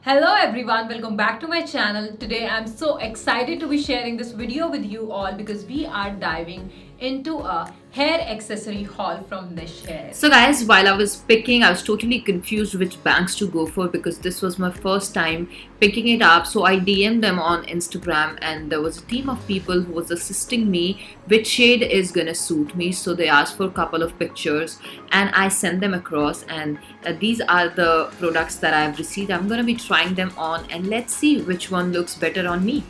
Hello everyone, welcome back to my channel. Today I'm so excited to be sharing this video with you all because we are diving into a hair accessory haul from Niche Hair. So guys, while I was picking, I was totally confused which banks to go for because this was my first time picking it up. So I DM'd them on Instagram and there was a team of people who was assisting me which shade is gonna suit me. So they asked for a couple of pictures and I sent them across, and these are the products that I've received. I'm gonna be trying them on and let's see which one looks better on me.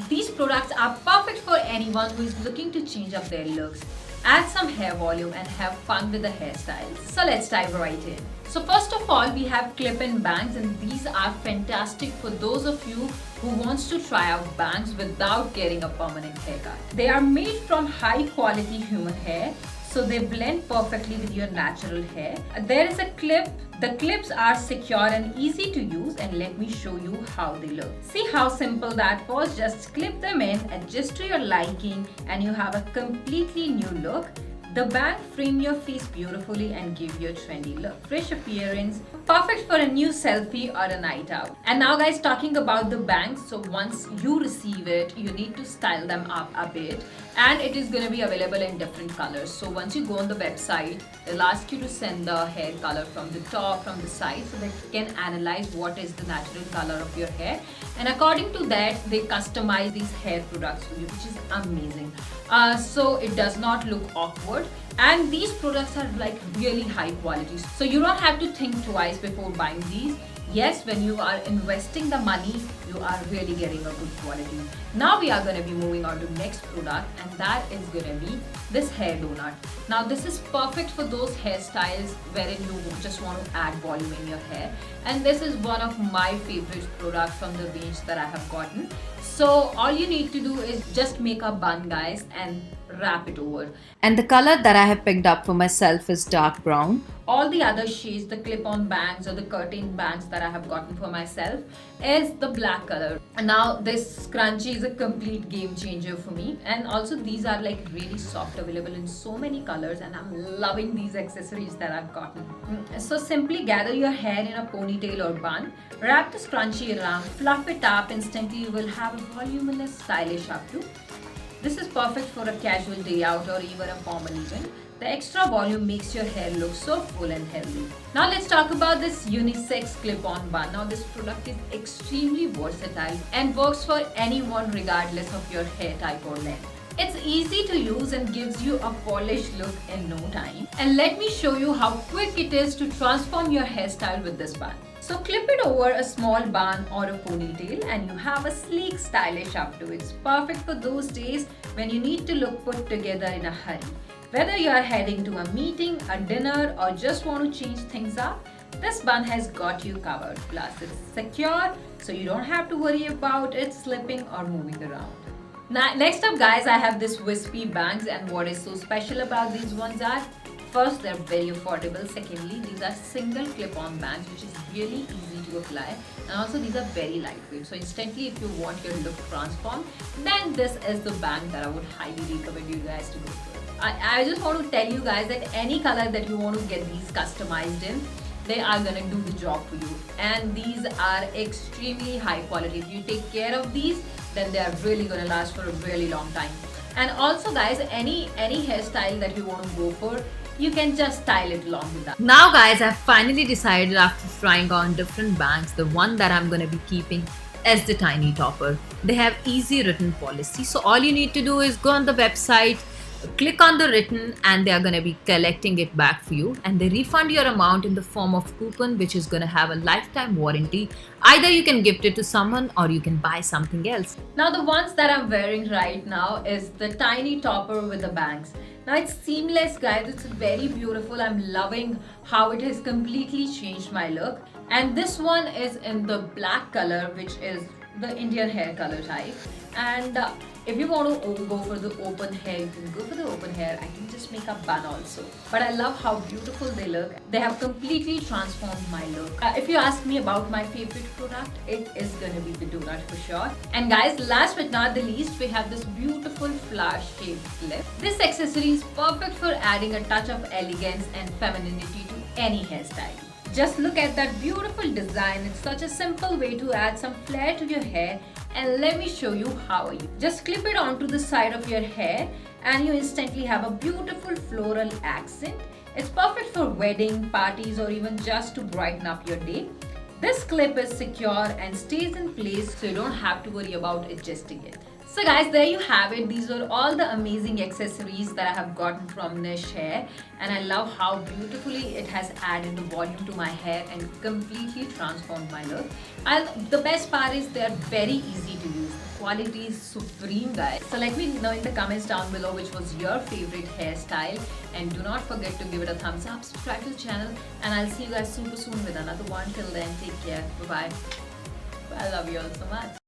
These products are perfect for anyone who is looking to change up their looks, add some hair volume and have fun with the hairstyles. So let's dive right in. So first of all, we have clip-in bangs, and these are fantastic for those of you who wants to try out bangs without getting a permanent haircut. They are made from high quality human hair, so they blend perfectly with your natural hair. There is a clip. The clips are secure and easy to use, and let me show you how they look. See how simple that was? Just clip them in, adjust to your liking, and you have a completely new look. The bang frame your face beautifully and give you a trendy look. Fresh appearance, perfect for a new selfie or a night out. And now guys, talking about the bangs, so once you receive it, you need to style them up a bit, and it is going to be available in different colors. So once you go on the website, they'll ask you to send the hair color from the top, from the side, so that you can analyze what is the natural color of your hair, and according to that they customize these hair products for you, which is amazing. So it does not look awkward, and these products are like really high quality, so you don't have to think twice before buying these. Yes, when you are investing the money, you are really getting a good quality. Now we are going to be moving on to next product, and that is going to be this hair donut. Now this is perfect for those hairstyles wherein you just want to add volume in your hair, and this is one of my favorite products from the range that I have gotten. So all you need to do is just make a bun guys and wrap it over. And the color that I have picked up for myself is dark brown. All the other shades, the clip-on bangs or the curtain bangs that I have gotten for myself, is the black color. And now this scrunchie is a complete game changer for me, and also these are like really soft, available in so many colors, and I'm loving these accessories that I've gotten. So simply gather your hair in a ponytail or bun, wrap the scrunchie around, fluff it up. Instantly you will have a voluminous, stylish updo. This is perfect for a casual day out or even a formal event. The extra volume makes your hair look so full and healthy. Now let's talk about this unisex clip-on bun. Now this product is extremely versatile and works for anyone regardless of your hair type or length. It's easy to use and gives you a polished look in no time. And let me show you how quick it is to transform your hairstyle with this bun. So clip it over a small bun or a ponytail and you have a sleek, stylish updo. It's perfect for those days when you need to look put together in a hurry. Whether you are heading to a meeting, a dinner, or just want to change things up, this bun has got you covered. Plus it's secure, so you don't have to worry about it slipping or moving around. Now, next up guys, I have this wispy bangs, and what is so special about these ones are, first, they're very affordable. Secondly, these are single clip-on bangs, which is really easy to apply, and also these are very lightweight. So instantly, if you want your look transformed, then this is the bang that I would highly recommend you guys to go for. I just want to tell you guys that any color that you want to get these customized in, they are gonna do the job for you, and these are extremely high quality. If you take care of these, then they are really gonna last for a really long time. And also guys, any hairstyle that you want to go for, you can just style it along with that. Now guys, I've finally decided after trying on different bangs, the one that I'm going to be keeping is the Tiny Topper. They have easy return policy, so all you need to do is go on the website, click on the return, and they are going to be collecting it back for you, and they refund your amount in the form of coupon, which is going to have a lifetime warranty. Either you can gift it to someone or you can buy something else. Now the ones that I'm wearing right now is the Tiny Topper with the bangs. Now it's seamless guys, it's very beautiful. I'm loving how it has completely changed my look, and this one is in the black color, which is the Indian hair color type. And if you want to go for the open hair, you can go for the open hair. I can just make a bun also, but I love how beautiful they look. They have completely transformed my look. If you ask me about my favorite product, it is gonna be the donut for sure. And guys, last but not the least, we have this beautiful flower shaped clip. This accessory is perfect for adding a touch of elegance and femininity to any hairstyle. Just look at that beautiful design. It's such a simple way to add some flair to your hair, and let me show you how. Just clip it onto the side of your hair and you instantly have a beautiful floral accent. It's perfect for wedding, parties, or even just to brighten up your day. This clip is secure and stays in place, so you don't have to worry about adjusting it. So guys, there you have it. These were all the amazing accessories that I have gotten from Nish Hair, and I love how beautifully it has added the volume to my hair and completely transformed my look. And the best part is they're very easy to use. The quality is supreme, guys. So let me know in the comments down below which was your favorite hairstyle, and do not forget to give it a thumbs up, subscribe to the channel, and I'll see you guys super soon with another one. Till then, take care. Bye bye. I love you all so much.